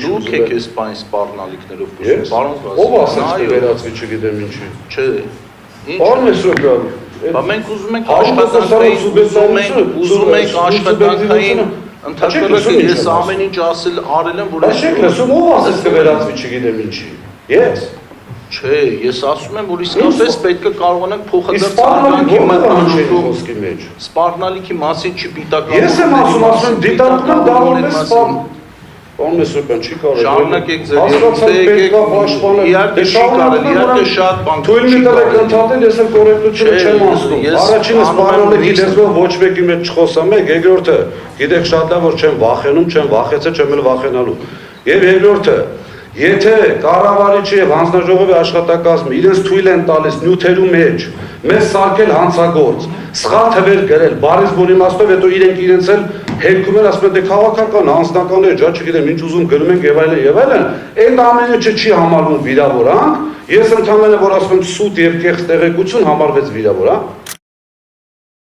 Դուք եք այս բան սպառնալիքներով խոսում, պարոն Ով ասաց թե վերացվի չգիտեմ ինչի։ Չէ։ Պարոն Մեսրոպյան, Բա մենք ուզում ենք աշխատանքային, ուզում ենք աշխատանքային ընդհանրապես ես ամեն ինչ արել եմ, որ Բայց եք լսում ով ասաց կվերածվի չգիտեմ ինչի։ Ես։ Չէ, ես ասում եմ, որ իսկապես պետք է կարողանանք փոխադարձ սպառնալիքի մասին չպիտականում։ Ես եմ ասում դիտարկում դա որպես սպառ։ Պարոն Մեսրոպյան, չի կարելի։ Շարունակեք ձեր իհարկե չի կարելի, իհարկե շատ բան։ Թույլ մի տվեք ընդհատել, ես էլ կորեկտությունը չեմ ասում։ Առաջինը սպառնալիքի դեսվով ոչ մեկի մեջ չխոսամ եք, երկրորդը գիտեք շատ լավ որ չեմ վախենում, չեմ վախեցել, չեմ էլ վախենալու։ Եվ երկրորդը Եթե կառավարիչը եւ հանձնաժողովի աշխատակազմը իրենց թույլ են տալիս նյութերու մեջ մեզ սարքել հանցագործ, սխալ թվեր գրել, բարիզբոր իմաստով հետո իրենք իրենց էլ հերքում են ասում են դե քաղաքական անձնականներ, ջա չգիտեմ ինչ ուզում գրում ենք եւ այլն, այդ ամենը չի համարվում վիրավորանք, ես ընդհանրապես որ ասում եմ սուտ եւ կեղծ տեղեկություն համարվեց վիրավորանք։